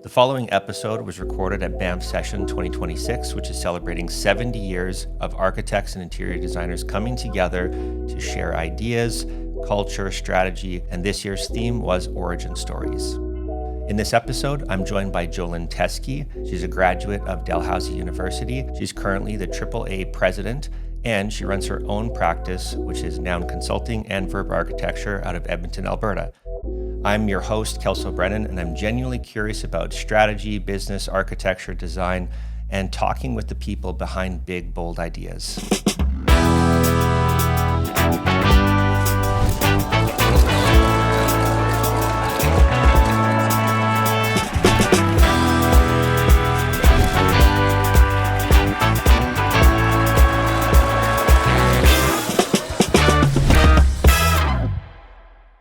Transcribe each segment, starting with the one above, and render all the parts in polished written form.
The following episode was recorded at Banff Session 2026, which is celebrating 70 years of architects and interior designers coming together to share ideas, culture, strategy, and this year's theme was Origin Stories. In this episode, I'm joined by Joylyn Teskey. She's a graduate of Dalhousie University. She's currently the AAA president, and she runs her own practice, which is Noun Consulting and Verb Architecture out of Edmonton, Alberta. I'm your host, Kelso Brennan, and I'm genuinely curious about strategy, business, architecture, design, and talking with the people behind big, bold ideas.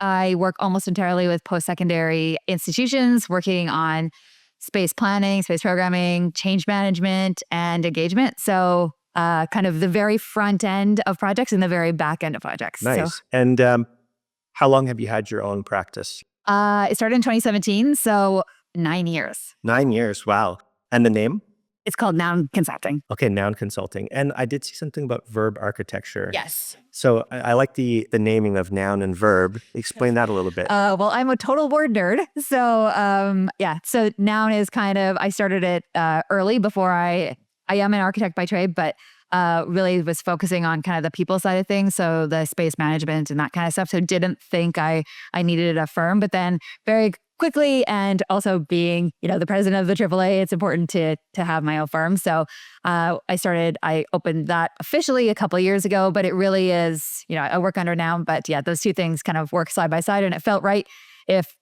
I work almost entirely with post-secondary institutions, working on space planning, space programming, change management, and engagement. So kind of the very front end of projects and the very back end of projects. Nice. So, and how long have you had your own practice? It started in 2017, so 9 years. 9 years, wow. And the name? It's called Noun Consulting. Okay, Noun Consulting. And I did see something about verb architecture. Yes. So I like the naming of noun and verb. Explain that a little bit. Well, I'm a total word nerd. So so noun is kind of, I started it early before I am an architect by trade, but really was focusing on kind of the people side of things. So the space management and that kind of stuff. So didn't think I needed a firm, but then very quickly, and also being, the president of the AAA, it's important to have my own firm. So I opened that officially a couple of years ago, but it really is, I work under Noun, but yeah, those two things kind of work side by side, and it felt right. If,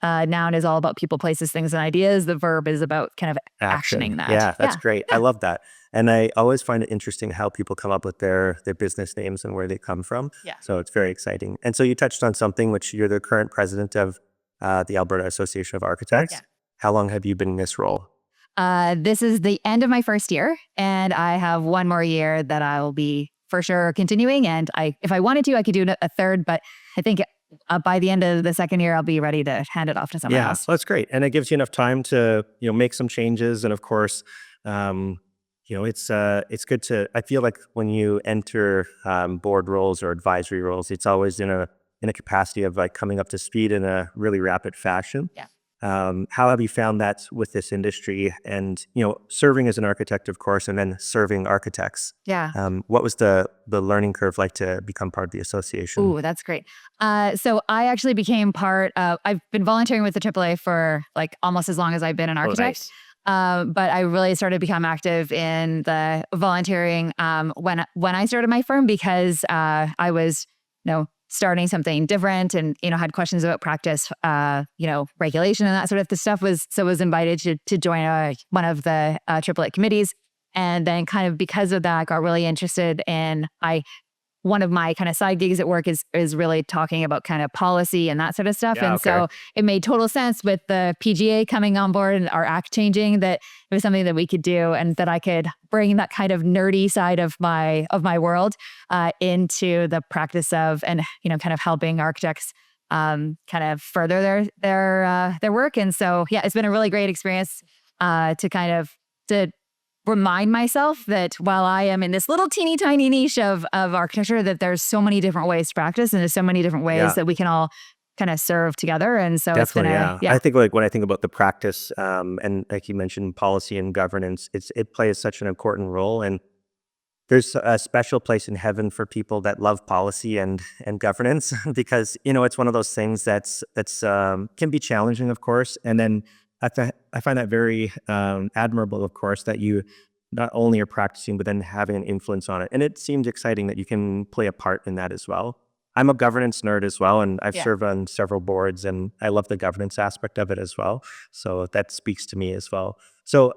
Noun is all about people, places, things, and ideas, the verb is about kind of actioning that. Yeah, that's great. I love that. And I always find it interesting how people come up with their business names and where they come from. Yeah. So it's very exciting. And so you touched on something which you're the current president of the Alberta Association of Architects. Yeah. How long have you been in this role? This is the end of my first year, and I have one more year that I will be for sure continuing. And if I wanted to, I could do a third, but I think by the end of the second year, I'll be ready to hand it off to someone else. Yeah, that's great. And it gives you enough time to, make some changes. And of course, it's good to, I feel like when you enter board roles or advisory roles, it's always in a capacity of like coming up to speed in a really rapid fashion. Yeah. How have you found that with this industry and, serving as an architect, of course, and then serving architects? Yeah. What was the learning curve like to become part of the association? Ooh, that's great. So I actually became I've been volunteering with the AAA for like almost as long as I've been an architect. Oh, nice. But I really started to become active in the volunteering when I started my firm, because I was, starting something different and, had questions about practice, regulation and that sort of stuff. Was invited to join one of the AAA committees. And then kind of because of that, I got really interested in, one of my kind of side gigs at work is really talking about kind of policy and that sort of stuff. Yeah, and so it made total sense with the PGA coming on board and our act changing, that it was something that we could do and that I could bring that kind of nerdy side of my world into the practice of, and, kind of helping architects kind of further their work. And so, yeah, it's been a really great experience to remind myself that while I am in this little teeny tiny niche of architecture, that there's so many different ways to practice, and there's so many different ways that we can all kind of serve together. And so definitely, it's been I think like when I think about the practice, and like you mentioned, policy and governance, it plays such an important role. And there's a special place in heaven for people that love policy and governance, because, it's one of those things that's can be challenging, of course. And then I find that very admirable, of course, that you not only are practicing, but then having an influence on it. And it seems exciting that you can play a part in that as well. I'm a governance nerd as well, and I've served on several boards, and I love the governance aspect of it as well. So that speaks to me as well. So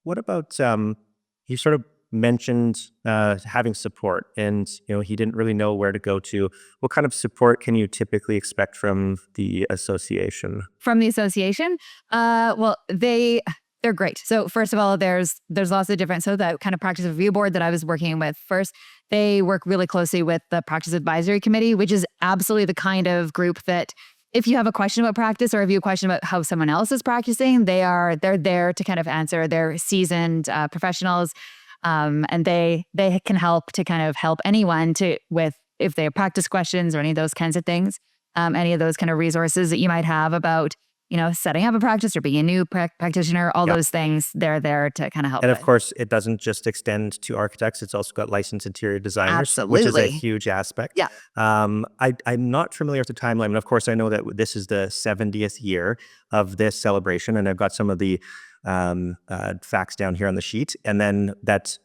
what about, you sort of mentioned having support, and he didn't really know where to go to. What kind of support can you typically expect from the association? From the association, well, they're great. So first of all, there's lots of different. So that kind of practice review board that I was working with first, they work really closely with the practice advisory committee, which is absolutely the kind of group that if you have a question about practice or if you have a question about how someone else is practicing, they're there to kind of answer. They're seasoned professionals, and they can help to kind of help anyone with if they have practice questions or any of those kinds of things, any of those kind of resources that you might have about setting up a practice or being a new practitioner, all those things, they're there to kind of help. And of course, it doesn't just extend to architects. It's also got licensed interior designers, which is a huge aspect. Yeah. I'm not familiar with the timeline. And of course, I know that this is the 70th year of this celebration. And I've got some of the facts down here on the sheet. And then it's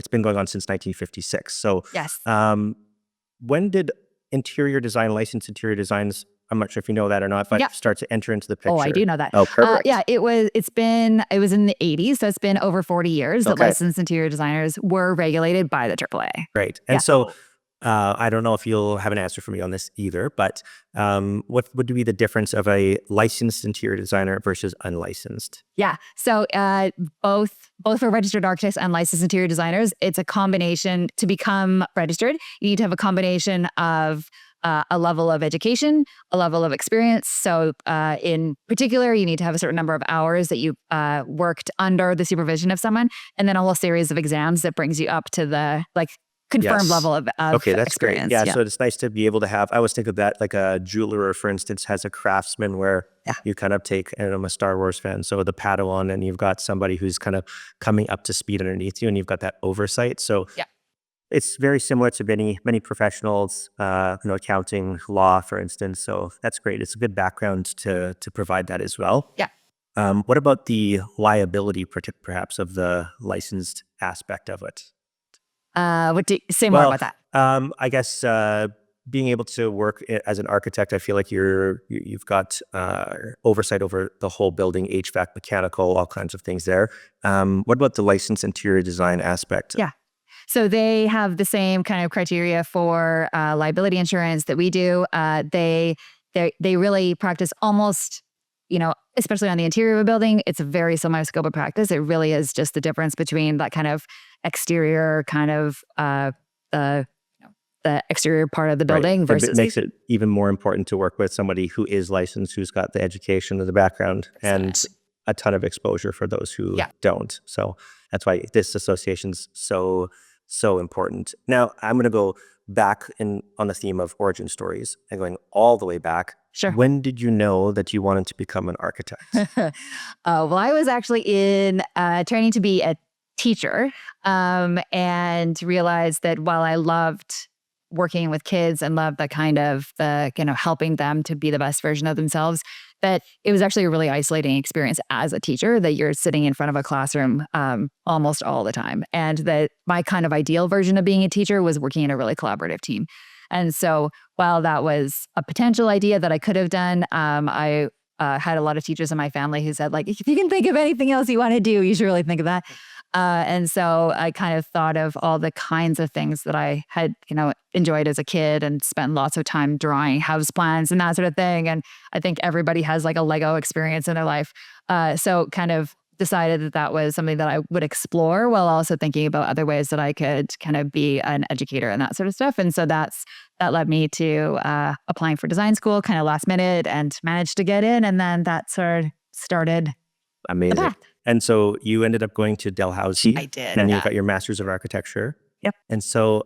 been going on since 1956. So yes. When did interior design, licensed interior designs, I'm not sure if you know that or not, but start to enter into the picture? Oh, I do know that. Oh, perfect. It was in the 80s. So it's been over 40 years that licensed interior designers were regulated by the AAA. Great. And so I don't know if you'll have an answer for me on this either, but what would be the difference of a licensed interior designer versus unlicensed? Yeah. So both for registered architects and licensed interior designers, it's a combination. To become registered, you need to have a combination of a level of education, a level of experience. So in particular, you need to have a certain number of hours that you worked under the supervision of someone, and then a whole series of exams that brings you up to the confirmed level of okay, that's experience. Great. Yeah, so it's nice to be able to have, I always think of that like a jeweler, for instance, has a craftsman where you kind of take, and I'm a Star Wars fan, so the Padawan, and you've got somebody who's kind of coming up to speed underneath you, and you've got that oversight. So it's very similar to many professionals, accounting, law, for instance. So that's great. It's a good background to provide that as well. Yeah. What about the liability, perhaps, of the licensed aspect of it? Say more about that? I guess being able to work as an architect, I feel like you've got oversight over the whole building, HVAC, mechanical, all kinds of things there. What about the licensed interior design aspect? Yeah. So they have the same kind of criteria for liability insurance that we do. They really practice almost, especially on the interior of a building, it's a very similar scope of practice. It really is just the difference between that kind of exterior kind of the exterior part of the building versus. It makes it even more important to work with somebody who is licensed, who's got the education and the background and a ton of exposure for those who don't. So that's why this association's so important. Now, I'm going to go back on the theme of origin stories and going all the way back. Sure. When did you know that you wanted to become an architect? Well, I was actually in training to be a teacher and realized that while I loved working with kids and loved the kind of helping them to be the best version of themselves, that it was actually a really isolating experience as a teacher, that you're sitting in front of a classroom almost all the time. And that my kind of ideal version of being a teacher was working in a really collaborative team. And so while that was a potential idea that I could have done, I had a lot of teachers in my family who said, if you can think of anything else you want to do, you should really think of that. And so I kind of thought of all the kinds of things that I had, enjoyed as a kid and spent lots of time drawing house plans and that sort of thing. And I think everybody has a Lego experience in their life. So kind of decided that was something that I would explore while also thinking about other ways that I could kind of be an educator and that sort of stuff. And so that led me to applying for design school kind of last minute and managed to get in. And then that sort of started Amazing. the path. And so you ended up going to Dalhousie. I did. And you got your Master's of Architecture. Yep. And so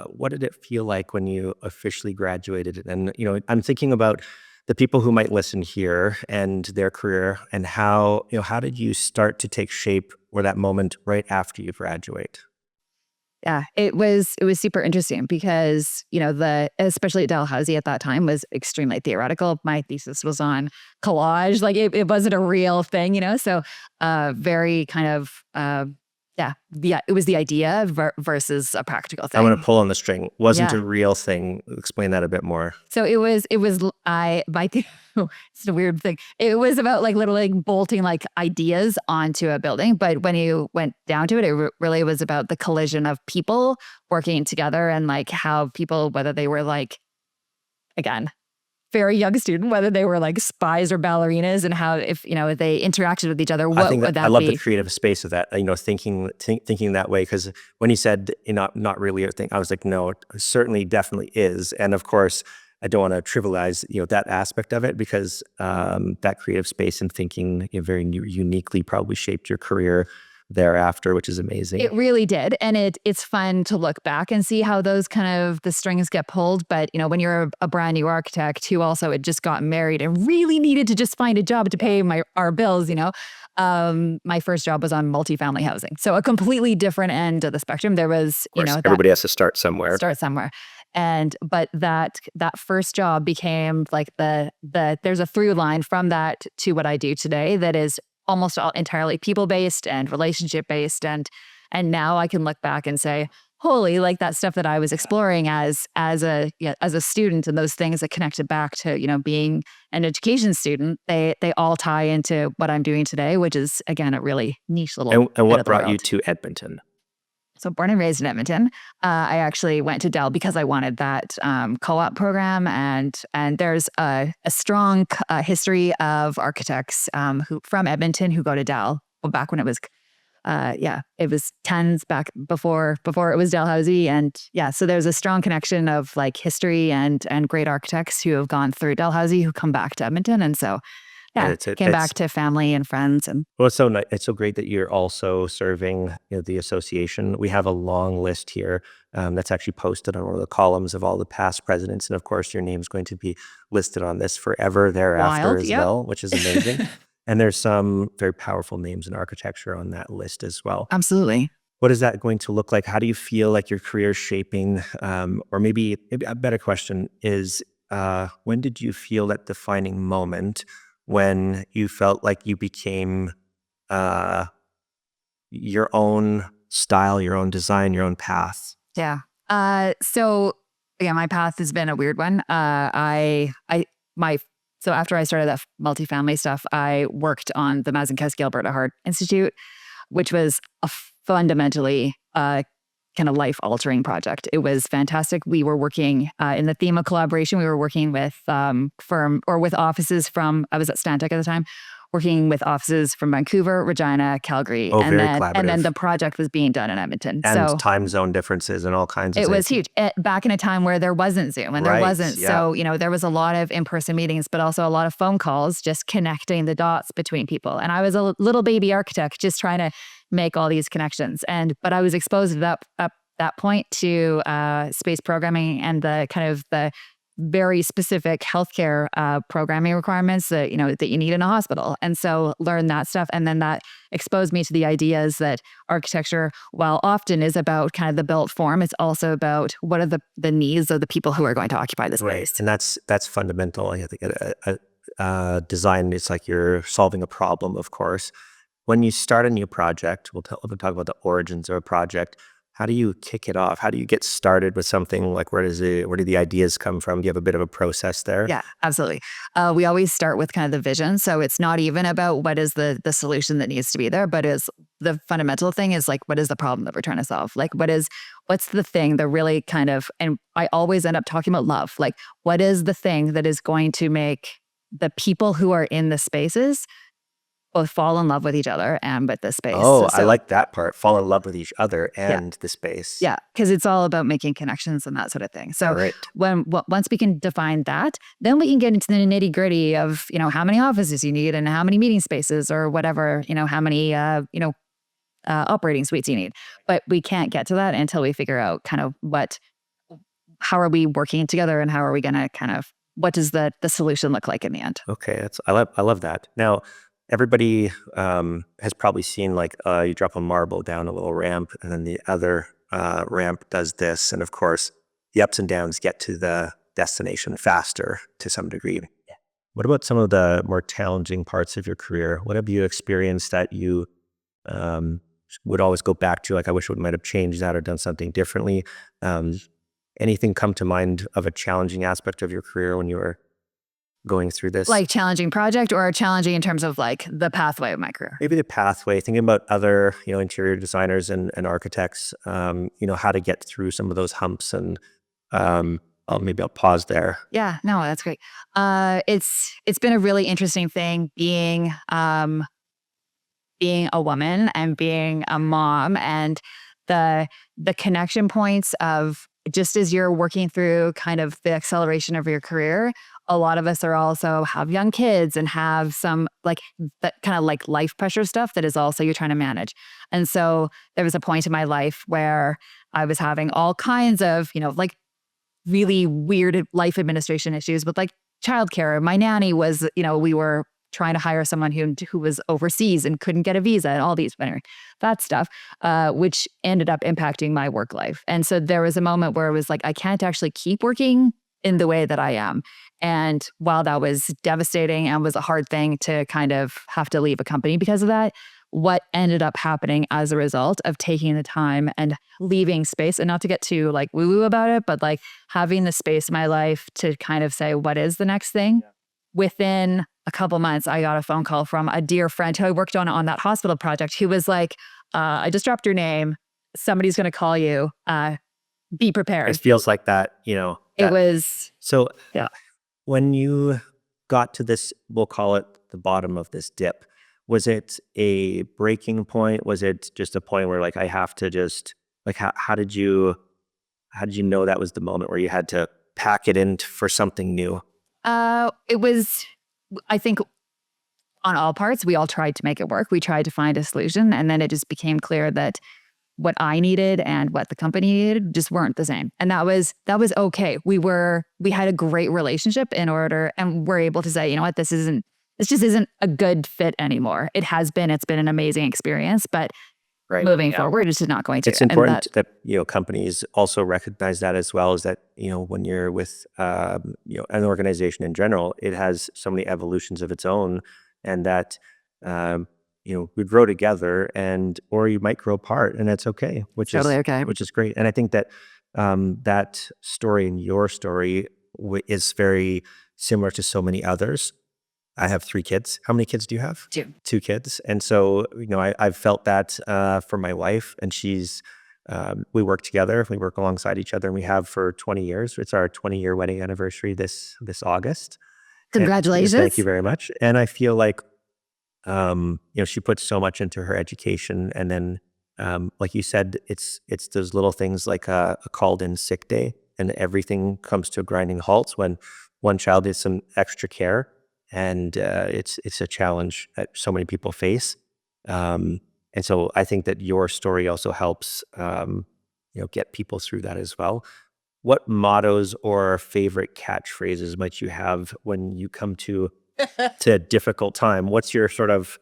what did it feel like when you officially graduated? And, I'm thinking about the people who might listen here and their career and how did you start to take shape or that moment right after you graduate? Yeah, it was super interesting because, especially at Dalhousie at that time was extremely theoretical. My thesis was on collage. It wasn't a real thing, so very kind of, it was the idea versus a practical thing. I want to pull on the string. Wasn't a real thing. Explain that a bit more. So it's a weird thing. It was about literally bolting ideas onto a building. But when you went down to it, it really was about the collision of people working together and how people, whether they were again, very young student, whether they were spies or ballerinas, and how if they interacted with each other, what would that be? I love the creative space of that. Thinking that way, because when you said not really a thing, I was like, no, it certainly, definitely is. And of course, I don't want to trivialize, that aspect of it, because that creative space and thinking very uniquely probably shaped your career thereafter, which is amazing. It really did. And it's fun to look back and see how those kind of the strings get pulled. But, when you're a brand new architect who also had just gotten married and really needed to just find a job to pay our bills, my first job was on multifamily housing. So a completely different end of the spectrum. There was, Of course, everybody has to start somewhere. But that first job became like there's a through line from that to what I do today that is almost all entirely people-based and relationship-based. And now I can look back and say, holy, like that stuff that I was exploring as a student, and those things that connected back to, being an education student, they all tie into what I'm doing today, which is, again, a really niche little And what brought you to Edmonton? So born and raised in Edmonton. I actually went to Dell because I wanted that co-op program, and there's a strong history of architects who from Edmonton who go to Dell. Well, back when it was, it was tens back before it was Dalhousie, and so there's a strong connection of like history and great architects who have gone through Dalhousie who come back to Edmonton, and so. Yeah, came back to family and friends. And well, it's so great that you're also serving the association. We have a long list here that's actually posted on one of the columns of all the past presidents. And of course, your name's going to be listed on this forever thereafter as well, which is amazing. And there's some very powerful names in architecture on that list as well. Absolutely. What is that going to look like? How do you feel like your career is shaping? Or maybe a better question is, when did you feel that defining moment when you felt like you became your own style, your own design, your own path? Yeah. So yeah, my path has been a weird one. So after I started that multifamily stuff, I worked on the Mazankowski Alberta Heart Institute, which was a fundamentally kind of life-altering project. It was fantastic. We were working in the theme of collaboration. We were working with with offices from, I was at Stantec at the time, working with offices from Vancouver, Regina, Calgary. Oh, very collaborative. And then the project was being done in Edmonton. And so, time zone differences and all kinds of things. It was huge. Back in a time where there wasn't Zoom and there wasn't. Yeah. So, there was a lot of in-person meetings, but also a lot of phone calls, just connecting the dots between people. And I was a little baby architect just trying to make all these connections. But I was exposed at that point to space programming and the kind of the very specific healthcare programming requirements that you need in a hospital. And so learn that stuff. And then that exposed me to the ideas that architecture, while often is about kind of the built form, it's also about what are the needs of the people who are going to occupy the space. Right. And that's fundamental. I think design, it's like you're solving a problem, of course. When you start a new project, we'll talk about the origins of a project. How do you kick it off? How do you get started with something? Like, where do the ideas come from? Do you have a bit of a process there? Yeah, absolutely. We always start with kind of the vision. So it's not even about what is the solution that needs to be there, but is the fundamental thing is like, what is the problem that we're trying to solve? Like, what's the thing that really kind of, and I always end up talking about love. Like, what is the thing that is going to make the people who are in the spaces both fall in love with each other and with the space. Oh, I like that part. Fall in love with each other and the space. Yeah, because it's all about making connections and that sort of thing. So once we can define that, then we can get into the nitty gritty of, how many offices you need and how many meeting spaces or whatever, how many, operating suites you need. But we can't get to that until we figure out kind of how are we working together and how are we going to kind of, what does the solution look like in the end? Okay, I love that. Now, everybody has probably seen you drop a marble down a little ramp and then the other ramp does this. And of course, the ups and downs get to the destination faster to some degree. Yeah. What about some of the more challenging parts of your career? What have you experienced that you would always go back to? Like, I wish I might have changed that or done something differently. Anything come to mind of a challenging aspect of your career when you were going through this? Like challenging project or challenging in terms of like the pathway of my career? Maybe the pathway, thinking about other, interior designers and architects, how to get through some of those humps and maybe I'll pause there. Yeah, no, that's great. It's been a really interesting thing being a woman and being a mom and the connection points of just as you're working through kind of the acceleration of your career, a lot of us are also have young kids and have some like that kind of like life pressure stuff that is also you're trying to manage. And so there was a point in my life where I was having all kinds of, like really weird life administration issues with like childcare. My nanny was, we were trying to hire someone who was overseas and couldn't get a visa and all these, that stuff, which ended up impacting my work life. And so there was a moment where it was like, I can't actually keep working in the way that I am. And while that was devastating and was a hard thing to kind of have to leave a company because of that, what ended up happening as a result of taking the time and leaving space, and not to get too like woo-woo about it, but like having the space in my life to kind of say, what is the next thing? Yeah. Within a couple months, I got a phone call from a dear friend who I worked on that hospital project, who was like, I just dropped your name. Somebody's going to call you. Be prepared. It feels like that, It was. So yeah. When you got to this, we'll call it the bottom of this dip, was it a breaking point? Was it just a point where like, I have to just like, how did you know that was the moment where you had to pack it in for something new? It was, I think on all parts, we all tried to make it work. We tried to find a solution. And then it just became clear that what I needed and what the company needed just weren't the same. And that was okay. We had a great relationship and we're able to say, you know what, this just isn't a good fit anymore. It's been an amazing experience, but moving forward, it's just not going to. It's important that companies also recognize that as well, is that, when you're with, an organization in general, it has so many evolutions of its own, and that, we grow together or you might grow apart, and that's okay, which is totally okay, which is great. And I think that, that story and your story is very similar to so many others. I have 3 kids. How many kids do you have? 2. 2 kids. And so, I've felt that for my wife, and we work together. We work alongside each other, and we have for 20 years. It's our 20-year wedding anniversary this August. Congratulations. And thank you very much. And I feel like, she puts so much into her education. And then, like you said, it's those little things like a called in sick day, and everything comes to a grinding halt when one child needs some extra care. And it's a challenge that so many people face. And so I think that your story also helps, get people through that as well. What mottos or favorite catchphrases might you have when you come to a difficult time? What's your sort of,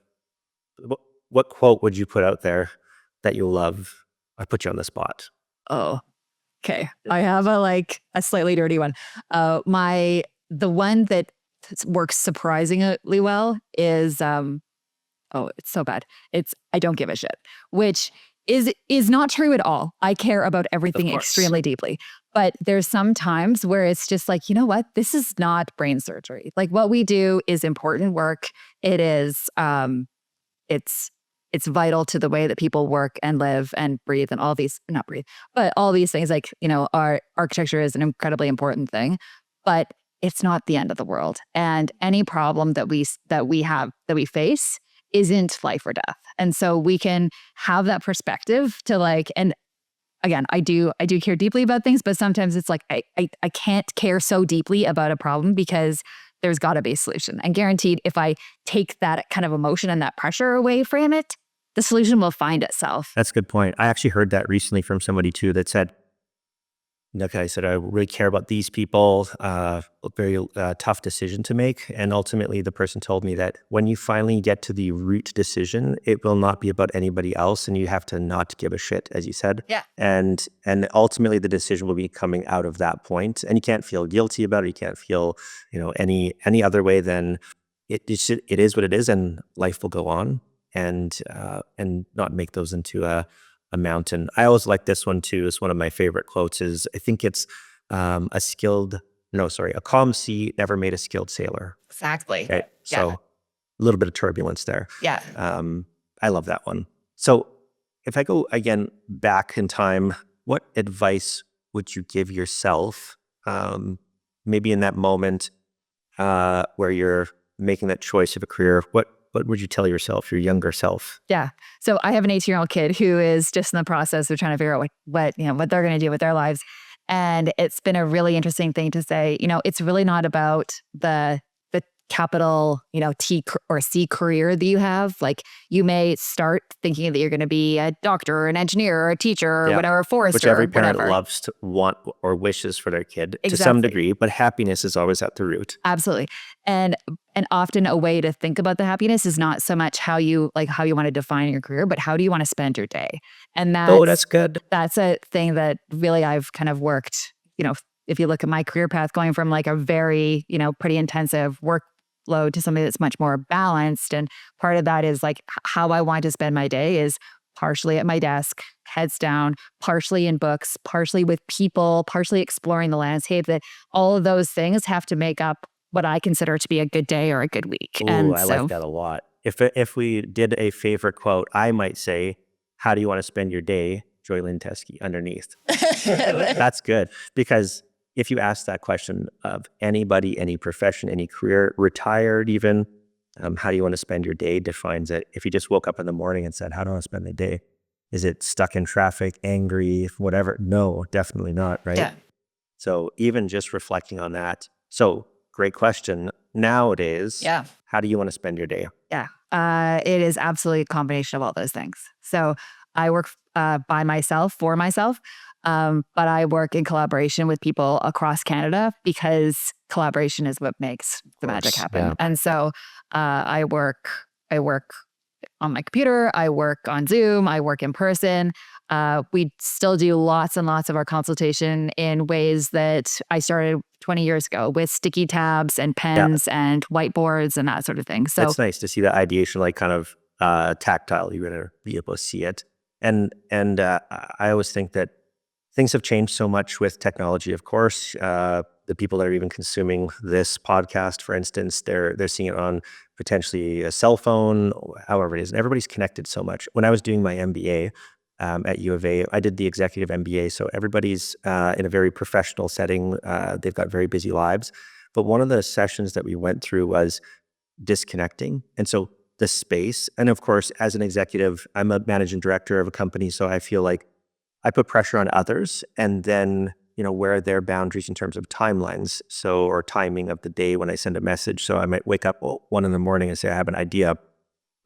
what quote would you put out there that you love? I put you on the spot. Oh, okay. I have a slightly dirty one. The one that works surprisingly well is it's so bad. It's I don't give a shit, which is not true at all. I care about everything extremely deeply. But there's some times where it's just like, you know what? This is not brain surgery. Like, what we do is important work. It is it's vital to the way that people work and live and breathe and all these, not breathe, but all these things. Like, our architecture is an incredibly important thing, but it's not the end of the world. And any problem that we face isn't life or death. And so we can have that perspective to and again, I do care deeply about things, but sometimes it's like, I can't care so deeply about a problem because there's got to be a solution. And guaranteed, if I take that kind of emotion and that pressure away from it, the solution will find itself. That's a good point. I actually heard that recently from somebody too that said, I said, I really care about these people, very tough decision to make. And ultimately, the person told me that when you finally get to the root decision, it will not be about anybody else, and you have to not give a shit, as you said. Yeah. And ultimately, the decision will be coming out of that point, and you can't feel guilty about it. You can't feel, any other way than it is what it is, and life will go on, and not make those into a mountain. I always like this one too. It's one of my favorite quotes. I think it's a calm sea never made a skilled sailor. Exactly. Okay? So a little bit of turbulence there. Yeah. I love that one. So if I go again back in time, what advice would you give yourself, maybe in that moment where you're making that choice of a career? What would you tell yourself, your younger self? Yeah. So I have an 18-year-old kid who is just in the process of trying to figure out what they're going to do with their lives. And it's been a really interesting thing to say, it's really not about the capital, T or C career that you have. Like, you may start thinking that you're going to be a doctor or an engineer or a teacher or whatever, forester, which every parent whatever. loves to want or wishes for their kid to Exactly. some degree, but happiness is always at the root. Absolutely. And often a way to think about the happiness is not so much how you want to define your career, but how do you want to spend your day? And that's good. That's a thing that really I've kind of worked, if you look at my career path, going from like a very, pretty intensive workload to something that's much more balanced. And part of that is like how I want to spend my day is partially at my desk, heads down, partially in books, partially with people, partially exploring the landscape. That all of those things have to make up what I consider to be a good day or a good week. Ooh, I like that a lot. If we did a favorite quote, I might say, "How do you want to spend your day?" Joylyn Teskey underneath. That's good, because if you ask that question of anybody, any profession, any career, retired even, how do you want to spend your day defines it. If you just woke up in the morning and said, how do I want to spend my day? Is it stuck in traffic, angry, whatever? No, definitely not, right? Yeah. So even just reflecting on that. So great question. Nowadays, how do you want to spend your day? Yeah, it is absolutely a combination of all those things. So I work by myself, for myself. But I work in collaboration with people across Canada, because collaboration is what makes the magic happen. Yeah. And so I work on my computer, I work on Zoom, I work in person. We still do lots and lots of our consultation in ways that I started 20 years ago, with sticky tabs and pens and whiteboards and that sort of thing. So it's nice to see that ideation, like kind of tactile. You're going to be able to see it. And I always think that things have changed so much with technology, of course. The people that are even consuming this podcast, for instance, they're seeing it on potentially a cell phone, however it is. And everybody's connected so much. When I was doing my MBA at U of A, I did the executive MBA. So everybody's in a very professional setting. They've got very busy lives. But one of the sessions that we went through was disconnecting. And so the space, and of course, as an executive, I'm a managing director of a company. So I feel like I put pressure on others, and then, where are their boundaries in terms of timelines? So, or timing of the day when I send a message. So I might wake up 1 a.m. and say, I have an idea,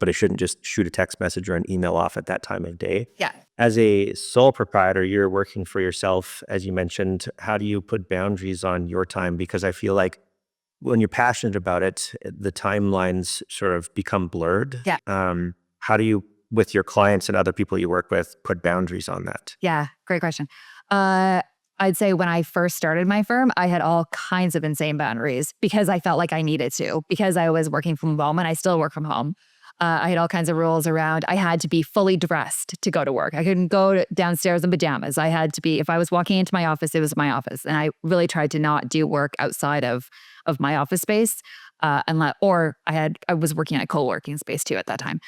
but I shouldn't just shoot a text message or an email off at that time of day. Yeah. As a sole proprietor, you're working for yourself, as you mentioned. How do you put boundaries on your time? Because I feel like when you're passionate about it, the timelines sort of become blurred. Yeah. How do you, with your clients and other people you work with, put boundaries on that? Yeah, great question. I'd say when I first started my firm, I had all kinds of insane boundaries because I felt like I needed to, because I was working from home, and I still work from home. I had all kinds of rules around. I had to be fully dressed to go to work. I couldn't go downstairs in pajamas. I had to be, if I was walking into my office, it was my office. And I really tried to not do work outside of my office space. Or I was working at a co-working space too at that time.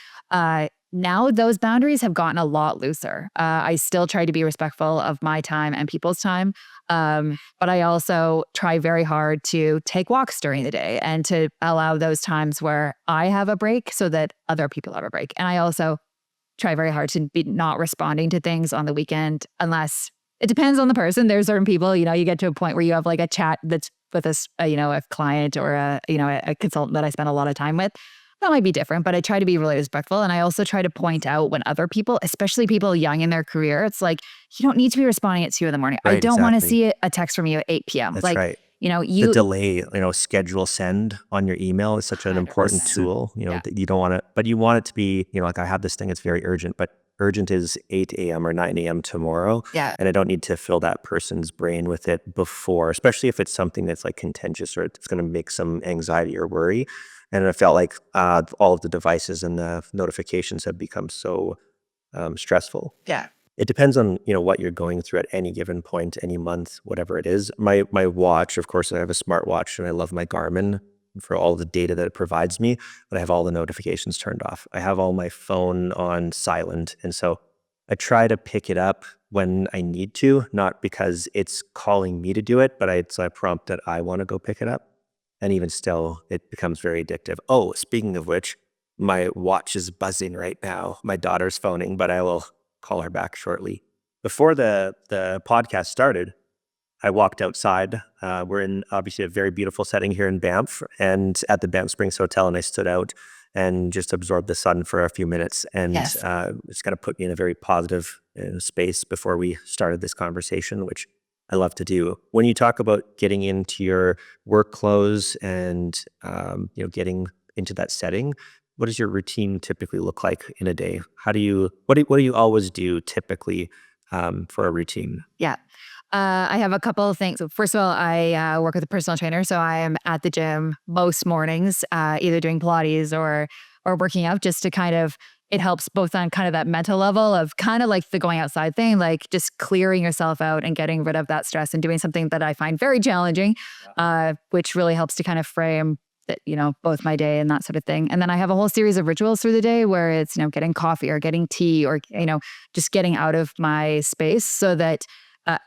Now those boundaries have gotten a lot looser. I still try to be respectful of my time and people's time. But I also try very hard to take walks during the day and to allow those times where I have a break so that other people have a break. And I also try very hard to be not responding to things on the weekend, unless it depends on the person. There's certain people, you get to a point where you have like a chat that's with a client or a consultant that I spend a lot of time with. That might be different, but I try to be really respectful. And I also try to point out when other people, especially people young in their career, it's like, you don't need to be responding at 2 a.m. Right, I don't want to exactly. see a text from you at 8 p.m. That's like, right. The delay, schedule send on your email is such an important 100%. tool, that you don't want to, but you want it to be, like I have this thing, it's very urgent, but urgent is 8 a.m. or 9 a.m. tomorrow. Yeah. And I don't need to fill that person's brain with it before, especially if it's something that's like contentious or it's going to make some anxiety or worry. And I felt like all of the devices and the notifications have become so stressful. Yeah. It depends on, what you're going through at any given point, any month, whatever it is. My watch, of course, I have a smartwatch and I love my Garmin for all the data that it provides me, but I have all the notifications turned off. I have all my phone on silent. And so I try to pick it up when I need to, not because it's calling me to do it, but it's a prompt that I want to go pick it up. And even still, it becomes very addictive. Oh, speaking of which, my watch is buzzing right now. My daughter's phoning, but I will call her back shortly. Before the podcast started, I walked outside. We're in obviously a very beautiful setting here in Banff, and at the Banff Springs Hotel, and I stood out and just absorbed the sun for a few minutes, and Yes. it's kind of put me in a very positive space before we started this conversation, which I love to do. When you talk about getting into your work clothes and getting into that setting, what does your routine typically look like in a day? What do you always do typically for a routine? Yeah. I have a couple of things. So first of all, I work with a personal trainer, so I am at the gym most mornings, either doing Pilates or working out, just to kind of, it helps both on kind of that mental level of kind of like the going outside thing, like just clearing yourself out and getting rid of that stress and doing something that I find very challenging, which really helps to kind of frame that, both my day and that sort of thing. And then I have a whole series of rituals through the day where it's, getting coffee or getting tea or, just getting out of my space so that,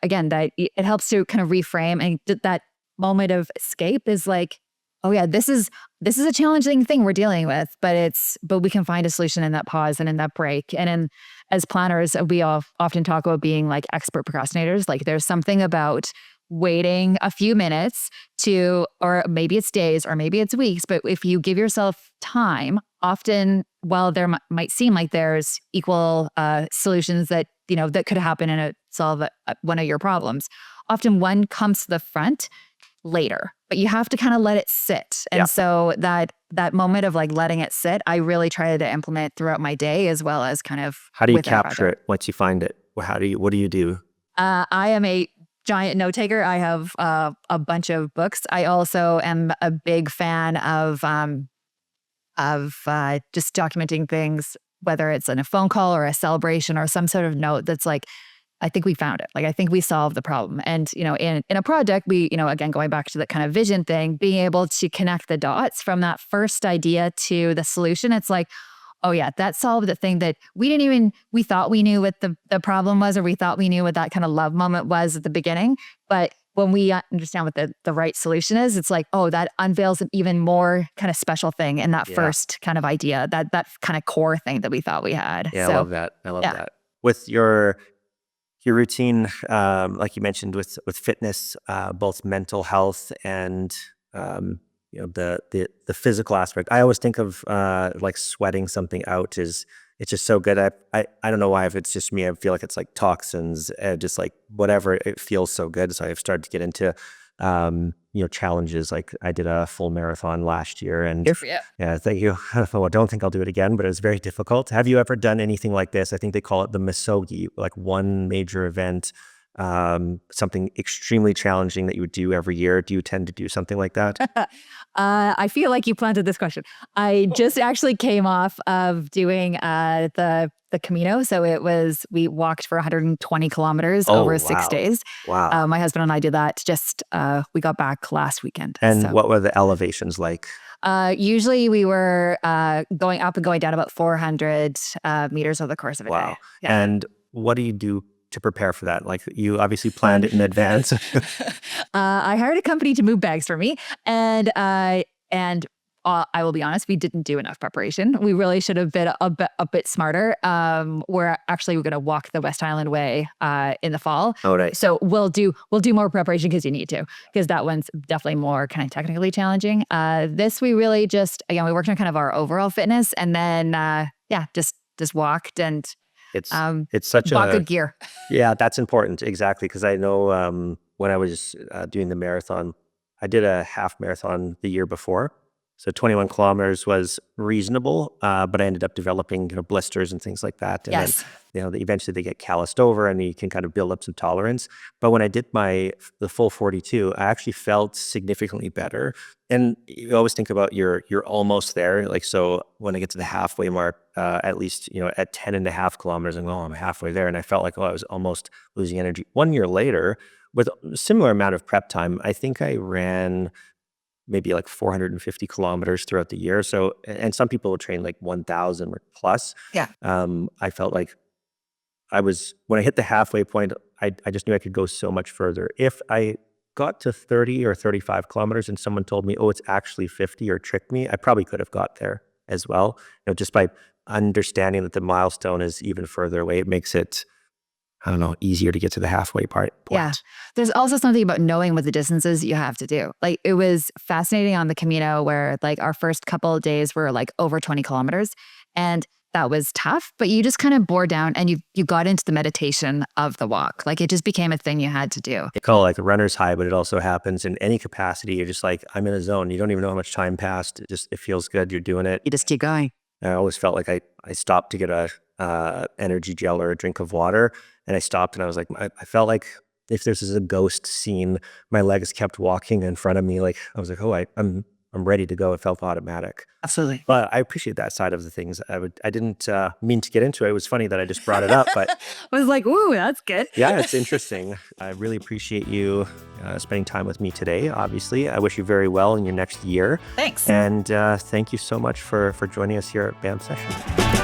again, that it helps to kind of reframe, and that moment of escape is like, oh yeah, this is a challenging thing we're dealing with, but we can find a solution in that pause and in that break. And as planners, we all often talk about being like expert procrastinators. Like there's something about waiting a few minutes or maybe it's days or maybe it's weeks, but if you give yourself time, often while there might seem like there's equal solutions that that could happen and solve one of your problems, often one comes to the front later, but you have to kind of let it sit. And so that moment of like letting it sit, I really try to implement throughout my day, as well as kind of how do you capture it once you find it? What do you do? I am a giant note taker. I have a bunch of books. I also am a big fan of just documenting things, whether it's in a phone call or a celebration or some sort of note that's like, I think we found it. Like, I think we solved the problem. And, in a project, we, again, going back to that kind of vision thing, being able to connect the dots from that first idea to the solution. It's like, oh yeah, that solved the thing that we thought we knew what the problem was, or we thought we knew what that kind of love moment was at the beginning. But when we understand what the right solution is, it's like, oh, that unveils an even more kind of special thing in that first kind of idea, that kind of core thing that we thought we had. Yeah, so, I love that. That. With your routine, like you mentioned, with fitness, both mental health and the physical aspect. I always think of like sweating something out it's just so good. I don't know why, if it's just me, I feel like it's like toxins, just like whatever, it feels so good. So I've started to get into challenges. Like I did a full marathon last year, and yeah, thank you. I don't think I'll do it again, but it was very difficult. Have you ever done anything like this? I think they call it the Misogi, like one major event, something extremely challenging that you would do every year. Do you tend to do something like that? I feel like you planted this question. I just actually came off of doing the Camino. So we walked for 120 kilometers over 6 days. Wow. My husband and I did that we got back last weekend. And what were the elevations like? Usually we were going up and going down about 400 meters over the course of a day. Yeah. And what do you do to prepare for that? Like, you obviously planned it in advance. I hired a company to move bags for me, and I will be honest, we didn't do enough preparation. We really should have been a bit smarter. We're going to walk the West Highland Way in the fall. Oh, right. So we'll do more preparation because you need to, because that one's definitely more kind of technically challenging. This, we really just, again, we worked on kind of our overall fitness, and then just walked, and it's such bought good gear. Yeah, that's important. Exactly. Because I know when I was doing the marathon, I did a half marathon the year before. So 21 kilometers was reasonable, but I ended up developing blisters and things like that. And then eventually they get calloused over, and you can kind of build up some tolerance. But when I did the full 42, I actually felt significantly better. And you always think about you're almost there. Like, so when I get to the halfway mark, at least at 10 and a half kilometers, I'm I'm halfway there, and I felt like I was almost losing energy. 1 year later, with a similar amount of prep time, I think I ran maybe like 450 kilometers throughout the year. So, and some people will train like 1,000 or plus. Yeah. I felt like when I hit the halfway point, I just knew I could go so much further. If I got to 30 or 35 kilometers and someone told me, oh, it's actually 50, or tricked me, I probably could have got there as well. Just by understanding that the milestone is even further away, it makes it I don't know, easier to get to the halfway point. Yeah. There's also something about knowing what the distances you have to do. Like it was fascinating on the Camino where like our first couple of days were like over 20 kilometers. And that was tough, but you just kind of bore down and you got into the meditation of the walk. Like it just became a thing you had to do. They call it like a runner's high, but it also happens in any capacity. You're just like, I'm in a zone. You don't even know how much time passed. It feels good. You're doing it. You just keep going. I always felt like I stopped to get a energy gel or a drink of water. And I stopped and I was like, I felt like if this is a ghost scene, my legs kept walking in front of me. Like I was like, oh, I'm ready to go. It felt automatic. Absolutely. But I appreciate that side of the things. I didn't mean to get into it. It was funny that I just brought it up, but I was like, ooh, that's good. yeah, it's interesting. I really appreciate you spending time with me today. Obviously, I wish you very well in your next year. Thanks. And thank you so much for joining us here at Banff Session.